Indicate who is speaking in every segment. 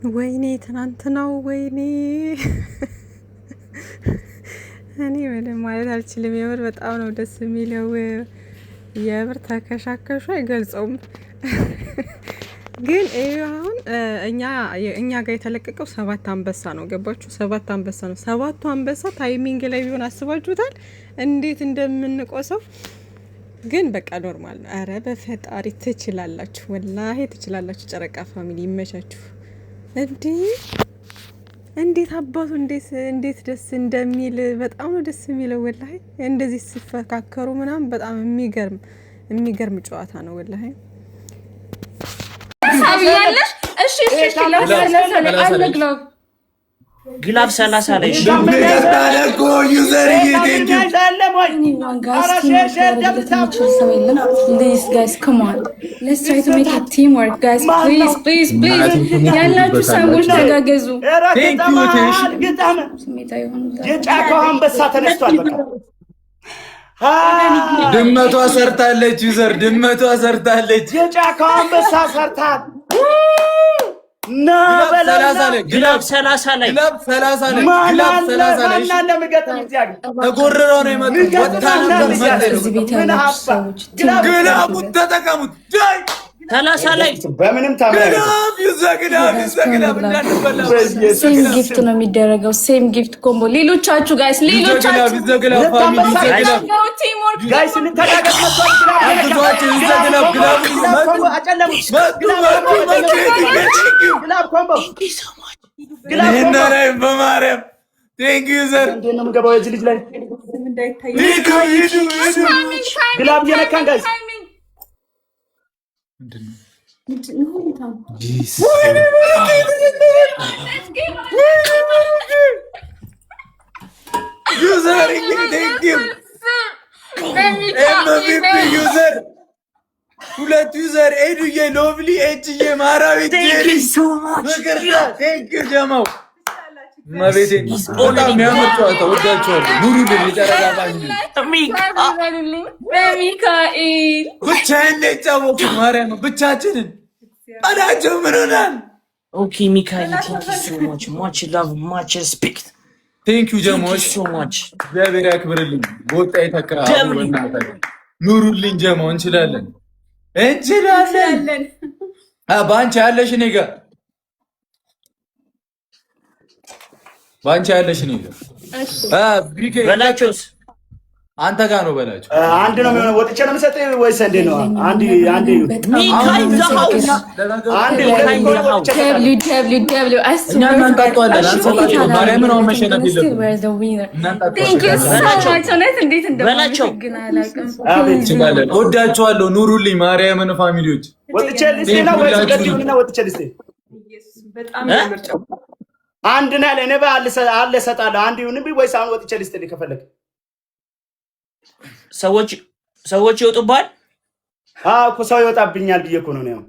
Speaker 1: ወይኔ ትናንትናው ወይኔ እኔ ምንም ማለት አልችልም። የምር በጣም ነው ደስ የሚለው። የምር ተከሻከሹ አይገልጸውም። ግን አሁን እኛ ጋር የተለቀቀው 7 አንበሳ ነው። ገባችሁ? 7 አንበሳ ነው። 7ቱ አንበሳ ታይሚንግ ላይ ቢሆን አስባችሁታል እንዴት እንደምንቆሰው። ግን በቃ ኖርማል ነው። አረ በፈጣሪ ትችላላችሁ፣ ወላሂ ትችላላችሁ። ጨረቃ ፋሚሊ ይመቻችሁ። እንዴት አባቱ እንዴት ደስ እንደሚል በጣም ነው ደስ የሚለው። ወላሂ እንደዚህ ሲፈካከሩ ምናምን በጣም የሚገርም ጨዋታ ነው ወላሂ።
Speaker 2: ሳቢያለሽ እሺ ግላብ 30 ላይ ያላችሁ ሰዎች ተጋገዙ።
Speaker 3: የጫካው አንበሳ ተነስቷል።
Speaker 4: ድመቷ ሰርታለች። ዩዘር ድመቷ ሰርታለች።
Speaker 3: የጫካው አንበሳ ሰርታል።
Speaker 2: ግላብ 30 ላይ
Speaker 4: ተጎርረው ነው የመጡት። ግላቡን ተጠቀሙት።
Speaker 2: 30 ላይ
Speaker 3: በምንም
Speaker 5: ሴም ጊፍት ነው የሚደረገው። ሴም ጊፍት ኮምቦ። ሌሎቻችሁ ጋይስ
Speaker 4: ሁለት ዩዘር ኤዱዬ ሎቭሊ ኤችዬ ማራዊ ጀማው መቤቴ በጣም የሚያምር ጨዋታ ወዳቸዋለሁ። ኑሩልኝ የጨረጋባኝ
Speaker 5: በሚካኤል
Speaker 4: ብቻዬን የተጫወኩት ማርያም ብቻችንን አዳቸው ምን ሆናል?
Speaker 2: ኦኬ ሚካኤል ቴንክ ዩ ሶ ማች ማች ላቭ ማች ሪስፔክት
Speaker 4: ቴንክ ዩ ጀማዎች
Speaker 2: ሶ ማች
Speaker 4: እግዚአብሔር ያክብርልኝ። በወጣ የተካ ኑሩልኝ ጀማው እንችላለን። በአንቺ ያለሽ እኔ ጋር ባንቺ ያለሽ ነው
Speaker 2: በላቸውስ
Speaker 4: አንተ ጋር ነው በላቸው።
Speaker 3: አንድ ነው የሚሆነው። ወጥቼ ነው የምሰጥህ ወይስ እንዴ ነው? አንድ
Speaker 2: ሚካኤል ዘሃውስ
Speaker 4: ወዳችኋለሁ። ኑሩልኝ ማርያምን ፋሚሊዎች።
Speaker 3: ወጥቼ ልስቴ ነው ወይስ ገድዩና ወጥቼ ልስቴ? አንድ ነው ለኔ ባል አለ ሰጣለሁ። አንድ ይሁንብኝ ወይስ አሁን ወጥቼ ልስጥልኝ ከፈለክ?
Speaker 2: ሰዎች ይወጡባል።
Speaker 3: እኮ ሰው ይወጣብኛል ብዬ እኮ ነው ነው።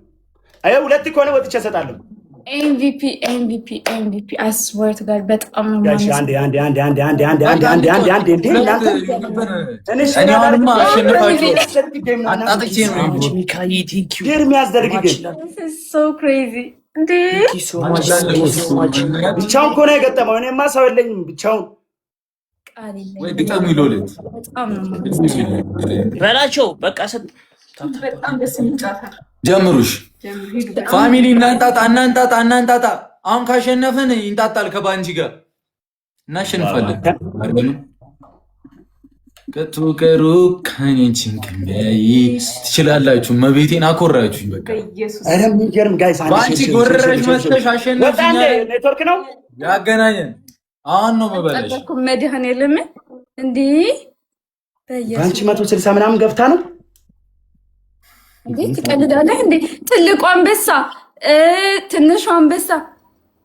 Speaker 3: አይ ሁለት እኮ ነው ወጥቼ ሰጣለሁ።
Speaker 5: ኤምቪፒ አስወርት ጋር በጣም ነው
Speaker 3: ጋሽ አንዴ ብቻውን እኮ ነው የገጠመው። እኔማ ሰው የለኝም ብቻውን
Speaker 4: ወይ ግጠሙ ይሎለት
Speaker 2: በላቸው። በቃ
Speaker 1: በጣም ደስ የሚጫታ
Speaker 4: ጀምሩሽ ፋሚሊ። እናንጣጣ አሁን ካሸነፍን ይንጣጣል ከባንጂ ጋር እናሸንፋለን። ከቱ ከሩ ከኔችን ከሚያይ ትችላላችሁ። መቤቴን አኮራችሁኝ። በቃ
Speaker 3: አረም ይገርም ጋይስ
Speaker 4: ባንቺ ጎረረሽ መጥተሽ አሸነፍኛ።
Speaker 3: ኔትወርክ ነው
Speaker 4: ያገናኘን። አሁን ነው መበላሽ
Speaker 5: መድህን የለም እንዴ?
Speaker 3: ባንቺ 160 ምናምን ገብታ ነው
Speaker 5: እንዴ? ትቀልዳለህ እንዴ? ትልቁ አንበሳ ትንሹ አንበሳ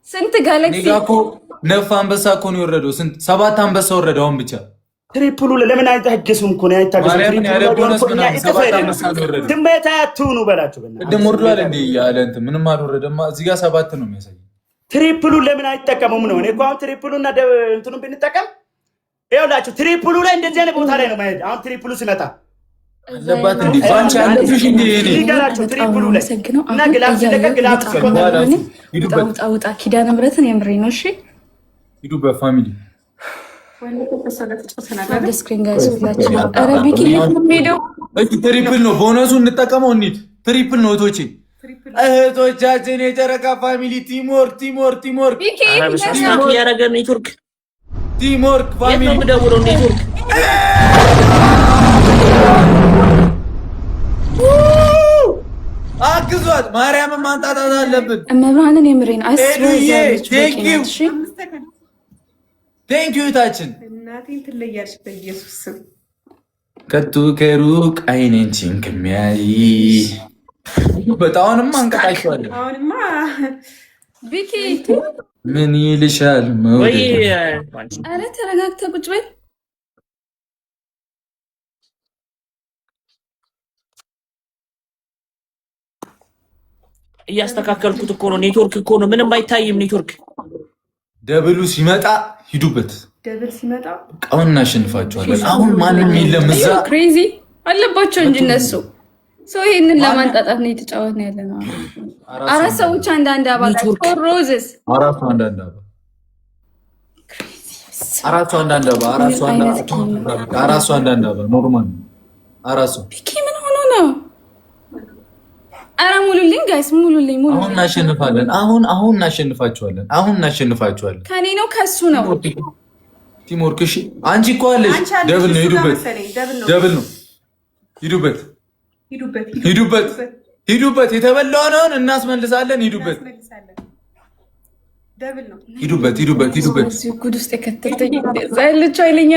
Speaker 5: ስንት ጋላክሲ
Speaker 4: ኒጋኮ ነፍ አንበሳ እኮ ነው የወረደው። ስንት 7 አንበሳ ወረደ። አሁን ብቻ
Speaker 3: ትሪፕሉ ለምን አይታገሱም እኮ ነው አይታገሱም። ትመታ አትሁኑ በላችሁ።
Speaker 4: ቅድም ወርዷል እንዴ ያለ እንትን ምንም አልወረደማ። እዚህ ጋር 7 ነው የሚያሳየው።
Speaker 3: ትሪፕሉ ለምን አይጠቀሙም ነው? እኔ እኮ አሁን ትሪፕሉና እንትኑን ብንጠቀም ይኸውላችሁ፣ ትሪፕሉ ላይ እንደዚህ አይነት ቦታ ላይ ነው ማየት። አሁን ትሪፕሉ ሲመጣ
Speaker 4: አለባት እንዴ ባንቺ አለብሽ እንዴ እኔ
Speaker 3: ይገራቸው ትሪፕሉ ላይ እና ግላፍ ሲለቀ ግላፍ
Speaker 5: ውጣ ውጣ ኪዳነ ምሕረትን የምሬ ነው። እሺ
Speaker 4: ሂዱ በፋሚሊ ትሪፕል ነው ቦነሱ እንጠቀመው እንሂድ። ትሪፕል ነው እህቶቻችን የጨረቃ ፋሚሊ ቲምወርክ
Speaker 2: እያደረገ ኔትወርክ
Speaker 4: ፋሚሊ
Speaker 2: ደውለው ኔትወርክ
Speaker 4: አግዟት። ማርያምን ማንጣጣት አለብን።
Speaker 5: እመብርሃንን የምሬን
Speaker 4: ቴንኪዩ ታችን
Speaker 1: እናቴን ትለያለች በኢየሱስ ስም
Speaker 4: ከቱ ከሩቅ አይኔንችን ከሚያይ በጣውንም አንቀጣቸዋለን።
Speaker 1: አሁንማ
Speaker 5: ቢኪ
Speaker 4: ምን ይልሻል
Speaker 2: ወይ
Speaker 5: አረ ተረጋግተህ ቁጭ በል።
Speaker 2: እያስተካከልኩት እኮ ነው። ኔትወርክ እኮ ነው። ምንም አይታይም ኔትወርክ።
Speaker 4: ደብሉ ሲመጣ ሂዱበት።
Speaker 1: ደብል ሲመጣ
Speaker 4: አሁን እናሸንፋቸዋለን። አሁን ማንም የለም እዛ
Speaker 5: ክሬዚ አለባቸው እንጂ እነሱ ሰው ይሄንን ለማንጣጣት ነው የተጫወትን ያለ ነው። አራት ሰዎች አንዳንድ አባላቸው ሮዝስ
Speaker 4: አራቱ አንዳንድ አባ ኖርማል አራሱ
Speaker 5: ቢኪ ምን ሆኖ ነው? አረ ሙሉልኝ ጋይስ ሙሉልኝ።
Speaker 4: አሁን እናሸንፋለን። አሁን እናሸንፋቸዋለን።
Speaker 5: ከኔ ነው ከሱ ነው
Speaker 4: ቲምወርክ። እሺ አንቺ እኮ አለሽ። ደብል ነው ሂዱበት። የተበላውን እናስመልሳለን። ሂዱበት።
Speaker 5: ጉድ ውስጥ የከተተኝ ልጅ አይለኛ።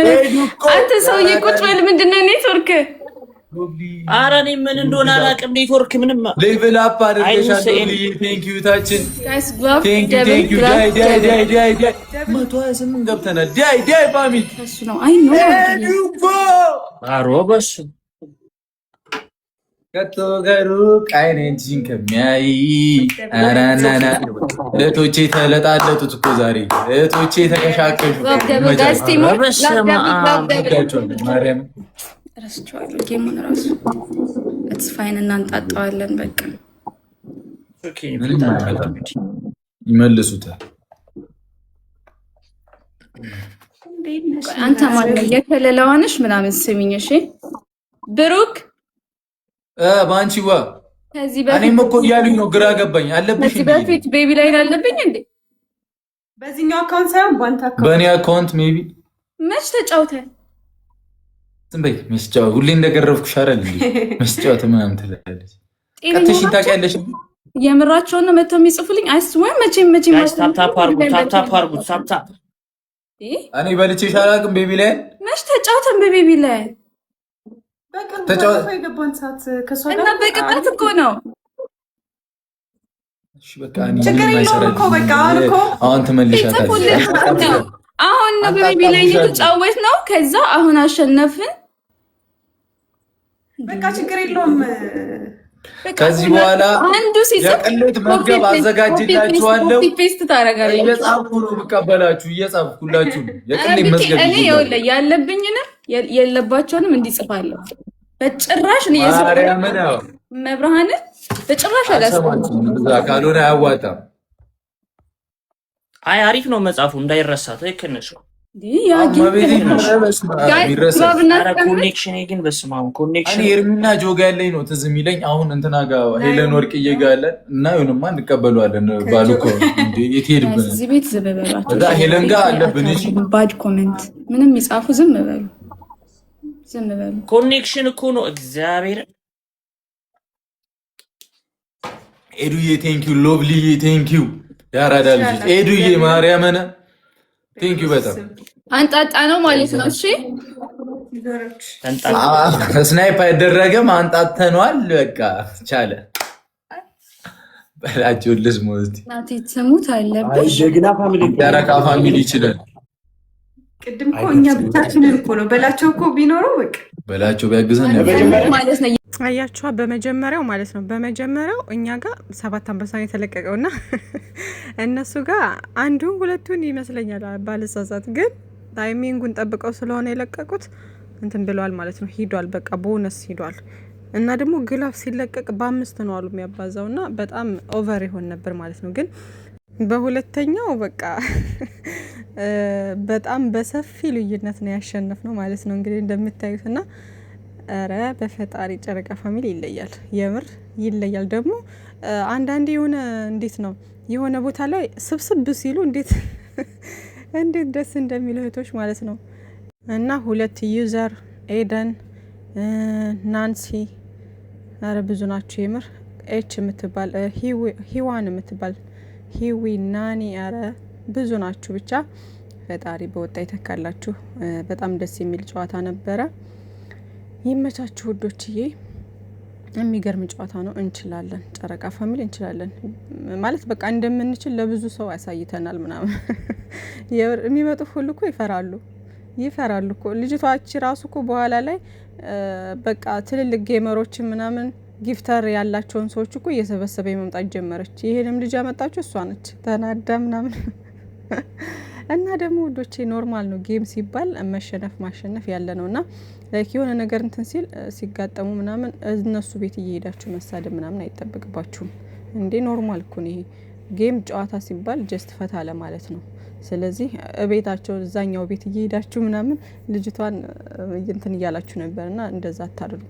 Speaker 5: አንተ ሰውዬ ቁጭ በል። ምንድነው ኔትወርክ?
Speaker 2: ኧረ እኔ ምን እንደሆነ አላውቅም። ኔትወርክ ምንም
Speaker 4: ሌቭል አፕ አድርገሻል። ቴንኪዩ ታችን ገብተናል። ዳይ ፋሚሊ
Speaker 2: በሱ
Speaker 4: ከቶ ከሩቅ አይኔንችን ከሚያይ አራናና እህቶቼ ተለጣለጡት እኮ ዛሬ እህቶቼ ተከሻከሹ። ማርያም
Speaker 5: ረስቸዋለሁ ጌሙን ራሱ ፋይን እናንጣጣዋለን። በቃ
Speaker 4: ይመልሱታል።
Speaker 5: አንተ ማነው የከለለዋንሽ ምናምን ስሚኝ እሺ ብሩክ
Speaker 4: ባንቺዋ
Speaker 5: ከዚህ በፊት
Speaker 4: እኔም እኮ እያሉኝ ነው። ግራ ገባኝ። አለብሽ
Speaker 5: ከዚህ በፊት ቤቢ ላይ አለብኝ እንዴ?
Speaker 1: በዚህኛው አካውንት ሳይሆን ባንተ አካውንት
Speaker 4: በእኔ አካውንት ሜቢ
Speaker 5: መች ተጫውተን
Speaker 4: ዝም በይ። መስጫወት ሁሌ እንደገረፍኩሽ አይደል እንዴ? መስጫወት ምናምን ትላለች። ቀጥሽ ታውቂያለሽ።
Speaker 5: የምራቸውን ነው መተው የሚጽፉልኝ። አይስወይ መቼም
Speaker 2: ታፕ አርጉ።
Speaker 4: እኔ በልቼሽ አላውቅም። ቤቢ ላይ
Speaker 5: መች ተጫውተን በቤቢ ላይ እና በቅጣት እኮ ነው።
Speaker 4: አሁን ትመልሻታለሽ።
Speaker 5: አሁን ነው በቤቢ ላይ እየተጫወት ነው። ከዛ አሁን አሸነፍን።
Speaker 1: በቃ ችግር የለውም።
Speaker 4: ከዚህ በኋላ
Speaker 5: አንዱ
Speaker 4: የቅሌት መዝገብ አዘጋጅላችኋለሁ።
Speaker 5: ፔስት ታደርጋለህ።
Speaker 4: እየጻፍኩ ነው የምቀበላችሁ። እየጻፍኩላችሁ የቅሌት መዝገብ
Speaker 5: እኔ ይኸውልህ ያለብኝንም የለባቸውንም እንዲጽፋለሁ። በጭራሽ ነው መብርሃን በጭራሽ አላስብም።
Speaker 4: ካልሆነ አያዋጣም።
Speaker 2: አይ አሪፍ ነው መጽሐፉ እንዳይረሳ። ትክክል ነሽ። ኮኔክሽን ግን በስመ አብ ኮኔክሽን
Speaker 4: ኤርሚና ጆጋ ያለኝ ነው ትዝ የሚለኝ። አሁን እንትና ጋር ሄለን ወርቅዬ ጋር አለን እና ይሁንማ እንቀበለዋለን ባሉ እኮ እንዴ የት ሄድብን?
Speaker 5: እዚህ ቤት ዝም በሏቸው።
Speaker 4: እዛ ሄለን ጋር አለብን። እሺ
Speaker 5: ባድ ኮሜንት ምንም ይጻፉ ዝም በሉ።
Speaker 2: ኮኔክሽን እኮ ነው። እግዚአብሔር
Speaker 4: ኤዱዬ ቴንኪው፣ ሎቭሊዬ ቴንኪው፣ ያራዳ ልጅ ኤዱዬ ማርያምን ቴንኪው በጣም
Speaker 5: አንጣጣ ነው ማለት ነው። እሺ
Speaker 4: ስናይፕ አይደረግም፣ አንጣተኗል። በቃ ቻለ በላቸው ልስሙ እስቲ
Speaker 5: ናቲ ትሙት አለብሽ።
Speaker 4: ያረካ ፋሚሊ ይችላል።
Speaker 1: ቅድም እኮ እኛ ብቻችንን እኮ ነው በላቸው እኮ ቢኖረው በቃ
Speaker 4: በላቸው ቢያግዘን
Speaker 5: ማለት ነው።
Speaker 1: አያችኋ በመጀመሪያው ማለት ነው። በመጀመሪያው እኛ ጋር 7 አንበሳ የተለቀቀውና እነሱ ጋር አንዱን ሁለቱን ይመስለኛል ባልሳሳት፣ ግን ታይሚንጉን ጠብቀው ስለሆነ የለቀቁት እንትን ብለዋል ማለት ነው። ሂዷል በቃ ቦነስ ሂዷል። እና ደግሞ ግላፍ ሲለቀቅ በ5 ነው አሉ የሚያባዛው እና በጣም ኦቨር ይሆን ነበር ማለት ነው። ግን በሁለተኛው በቃ በጣም በሰፊ ልዩነት ነው ያሸነፍ ነው ማለት ነው። እንግዲህ እንደምታዩት እና ኧረ በፈጣሪ ጨረቃ ፋሚሊ ይለያል፣ የምር ይለያል። ደግሞ አንዳንዴ የሆነ እንዴት ነው የሆነ ቦታ ላይ ስብስብ ሲሉ እንዴት ደስ እንደሚሉ እህቶች ማለት ነው። እና 2 ዩዘር ኤደን፣ ናንሲ ኧረ ብዙ ናቸው የምር። ኤች የምትባል ሂዋን የምትባል ሂዊ፣ ናኒ ኧረ ብዙ ናችሁ። ብቻ ፈጣሪ በወጣ ይተካላችሁ። በጣም ደስ የሚል ጨዋታ ነበረ። ይመቻችሁ ውዶችዬ። የሚገርም ጨዋታ ነው። እንችላለን፣ ጨረቃ ፋሚሊ እንችላለን ማለት በቃ እንደምንችል ለብዙ ሰው ያሳይተናል ምናምን። የሚመጡ ሁሉ እኮ ይፈራሉ እኮ። ልጅቷች ራሱ እኮ በኋላ ላይ በቃ ትልልቅ ጌመሮችን ምናምን ጊፍተር ያላቸውን ሰዎች እኮ እየሰበሰበ መምጣት ጀመረች። ይሄንም ልጅ ያመጣችሁ እሷ ነች፣ ተናዳ ምናምን። እና ደግሞ ውዶቼ ኖርማል ነው፣ ጌም ሲባል መሸነፍ ማሸነፍ ያለ ነው። እና ላይክ የሆነ ነገር እንትን ሲል ሲጋጠሙ ምናምን እነሱ ቤት እየሄዳችሁ መሳደብ ምናምን አይጠበቅባችሁም እንዴ። ኖርማል እኮ ነው ይሄ ጌም። ጨዋታ ሲባል ጀስት ፈታ ለማለት ነው። ስለዚህ ቤታቸው እዛኛው ቤት እየሄዳችሁ ምናምን ልጅቷን እንትን እያላችሁ ነበርና እንደዛ አታድርጉ።